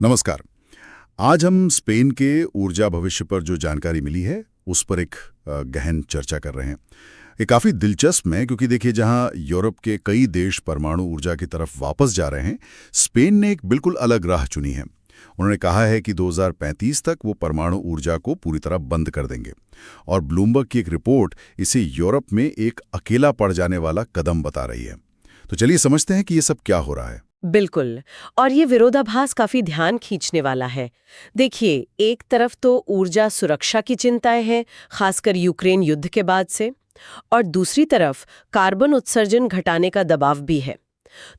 नमस्कार। आज हम स्पेन के ऊर्जा भविष्य पर जो जानकारी मिली है उस पर एक गहन चर्चा कर रहे हैं। ये काफ़ी दिलचस्प है क्योंकि देखिए जहां यूरोप के कई देश परमाणु ऊर्जा की तरफ वापस जा रहे हैं, स्पेन ने एक बिल्कुल अलग राह चुनी है। उन्होंने कहा है कि 2035 तक वो परमाणु ऊर्जा को पूरी तरह बंद कर देंगे और ब्लूमबर्ग की एक रिपोर्ट इसे यूरोप में एक अकेला पड़ जाने वाला कदम बता रही है। तो चलिए समझते हैं कि ये सब क्या हो रहा है। बिल्कुल। और ये विरोधाभास काफी ध्यान खींचने वाला है। देखिए, एक तरफ तो ऊर्जा सुरक्षा की चिंताएं हैं, खासकर यूक्रेन युद्ध के बाद से, और दूसरी तरफ कार्बन उत्सर्जन घटाने का दबाव भी है।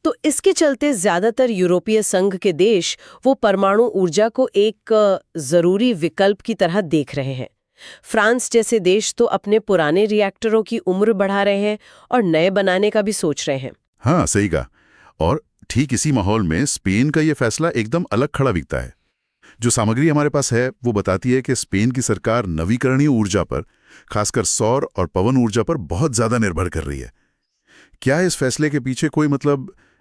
तो इसके चलते ज्यादातर यूरोपीय संघ के देश वो परमाणु ऊर्जा को एक जरूरी विकल्प की तरह देख रहे हैं। फ्रांस जैसे देश तो अपने पुराने रिएक्टरों की उम्र बढ़ा रहे हैं और नए बनाने का भी सोच रहे हैं। हाँ, सही कहा। और ठीक इसी माहौल में स्पेन का ये फैसला एकदम अलग खड़ा दिखता है। जो सामग्री हमारे पास है वो बताती है कि स्पेन की सरकार नवीकरणीय ऊर्जा पर, खासकर सौर और पवन ऊर्जा पर बहुत ज्यादा निर्भर कर रही है। क्या इस फैसले के पीछे कोई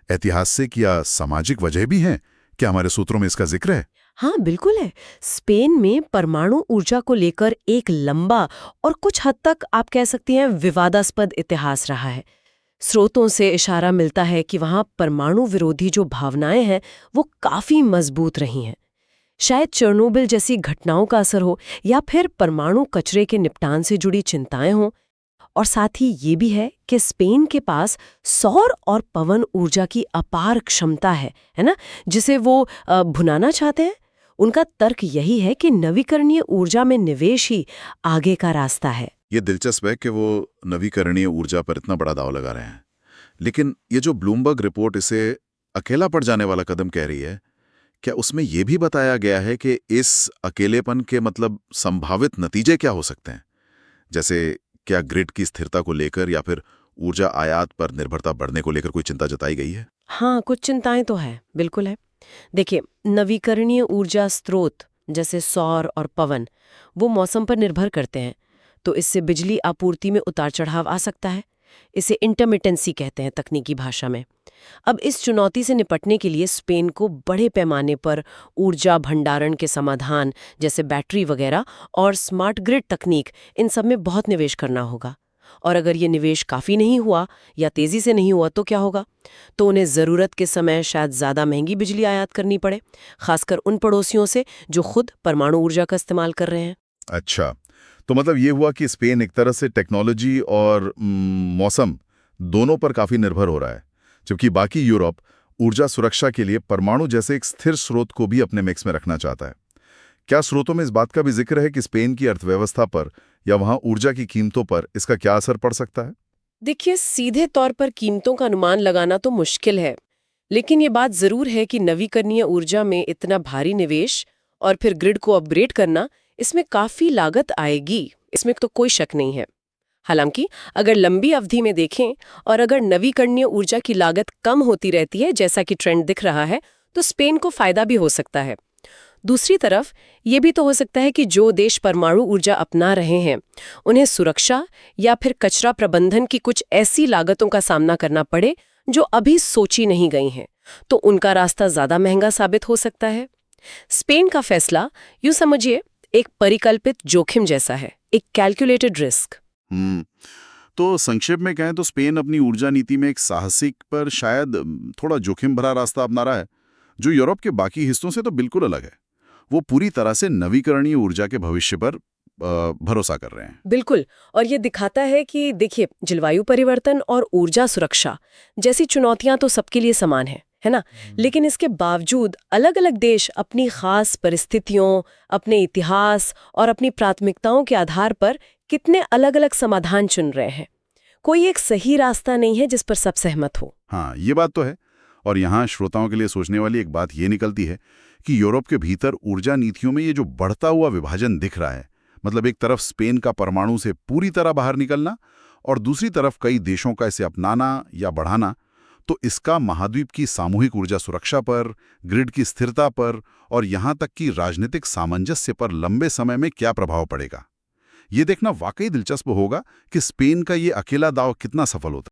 ऐतिहासिक या सामाजिक वजह भी है? क्या हमारे सूत्रों में इसका जिक्र है? हाँ, बिल्कुल है। स्पेन में परमाणु ऊर्जा को लेकर एक लंबा और कुछ हद तक आप कह सकती हैं विवादास्पद इतिहास रहा है। स्रोतों से इशारा मिलता है कि वहां परमाणु विरोधी जो भावनाएं हैं वो काफी मजबूत रही हैं। शायद चेरनोबिल जैसी घटनाओं का असर हो, या फिर परमाणु कचरे के निपटान से जुड़ी चिंताएं हों। और साथ ही ये भी है कि स्पेन के पास सौर और पवन ऊर्जा की अपार क्षमता है ना, जिसे वो भुनाना चाहते हैं। उनका तर्क यही है कि नवीकरणीय ऊर्जा में निवेश ही आगे का रास्ता है। ये दिलचस्प है कि वो नवीकरणीय ऊर्जा पर इतना बड़ा दांव लगा रहे हैं। लेकिन ये जो ब्लूमबर्ग रिपोर्ट इसे अकेला पड़ जाने वाला कदम कह रही है, क्या उसमें यह भी बताया गया है कि इस अकेलेपन के संभावित नतीजे क्या हो सकते हैं? जैसे क्या ग्रिड की स्थिरता को लेकर या फिर ऊर्जा आयात पर निर्भरता बढ़ने को लेकर कोई चिंता जताई गई है? हाँ, कुछ चिंताएं तो है, बिल्कुल है। देखिए, नवीकरणीय ऊर्जा स्रोत जैसे सौर और पवन वो मौसम पर निर्भर करते हैं, तो इससे बिजली आपूर्ति में उतार चढ़ाव आ सकता है। इसे इंटरमिटेंसी कहते हैं तकनीकी भाषा में। अब इस चुनौती से निपटने के लिए स्पेन को बड़े पैमाने पर ऊर्जा भंडारण के समाधान जैसे बैटरी वगैरह और स्मार्ट ग्रिड तकनीक, इन सब में बहुत निवेश करना होगा। और अगर ये निवेश काफ़ी नहीं हुआ या तेज़ी से नहीं हुआ तो क्या होगा? तो उन्हें ज़रूरत के समय शायद ज़्यादा महंगी बिजली आयात करनी पड़े, खासकर उन पड़ोसियों से जो खुद परमाणु ऊर्जा का इस्तेमाल कर रहे हैं। अच्छा, तो ये हुआ कि स्पेन एक तरह से टेक्नोलॉजी और मौसम दोनों पर काफी निर्भर हो रहा है, जबकि बाकी यूरोप ऊर्जा सुरक्षा के लिए परमाणु जैसे एक स्थिर स्रोत को भी अपने मिक्स में रखना चाहता है। क्या स्रोतों में इस बात का भी जिक्र है कि स्पेन की अर्थव्यवस्था पर या वहां ऊर्जा की कीमतों पर इसका क्या असर पड़ सकता है? देखिए, सीधे तौर पर कीमतों का अनुमान लगाना तो मुश्किल है, लेकिन ये बात जरूर है कि नवीकरणीय ऊर्जा में इतना भारी निवेश और फिर ग्रिड को अपग्रेड करना, इसमें काफी लागत आएगी, इसमें तो कोई शक नहीं है। हालांकि अगर लंबी अवधि में देखें और अगर नवीकरणीय ऊर्जा की लागत कम होती रहती है, जैसा कि ट्रेंड दिख रहा है, तो स्पेन को फायदा भी हो सकता है। दूसरी तरफ ये भी तो हो सकता है कि जो देश परमाणु ऊर्जा अपना रहे हैं, उन्हें सुरक्षा या फिर कचरा प्रबंधन की कुछ ऐसी लागतों का सामना करना पड़े जो अभी सोची नहीं गई हैं, तो उनका रास्ता ज्यादा महंगा साबित हो सकता है। स्पेन का फैसला यूं समझिए एक परिकल्पित जोखिम जैसा है, एक कैलकुलेटेड रिस्क। तो संक्षेप में कहें तो स्पेन अपनी ऊर्जा नीति में एक साहसिक पर शायद थोड़ा जोखिम भरा रास्ता अपना रहा है, जो यूरोप के बाकी हिस्सों से तो बिल्कुल अलग है। वो पूरी तरह से नवीकरणीय ऊर्जा के भविष्य पर भरोसा कर रहे हैं। बिल्कुल। और ये दिखाता है कि देखिए, जलवायु परिवर्तन और ऊर्जा सुरक्षा जैसी चुनौतियां तो सबके लिए समान है ना? लेकिन इसके बावजूद अलग अलग देश अपनी खास परिस्थितियों, अपने इतिहास और अपनी प्राथमिकताओं के आधार पर कितने अलग अलग समाधान चुन रहे हैं। कोई एक सही रास्ता नहीं है जिस पर सब सहमत हो। हाँ, ये बात तो है। और यहाँ श्रोताओं के लिए सोचने वाली एक बात ये निकलती है कि यूरोप के भीतर ऊर्जा नीतियों में ये जो बढ़ता हुआ विभाजन दिख रहा है, एक तरफ स्पेन का परमाणु से पूरी तरह बाहर निकलना और दूसरी तरफ कई देशों का इसे अपनाना या बढ़ाना, तो इसका महाद्वीप की सामूहिक ऊर्जा सुरक्षा पर, ग्रिड की स्थिरता पर और यहाँ तक कि राजनीतिक सामंजस्य पर लंबे समय में क्या प्रभाव पड़ेगा, ये देखना वाकई दिलचस्प होगा कि स्पेन का ये अकेला दांव कितना सफल होता है।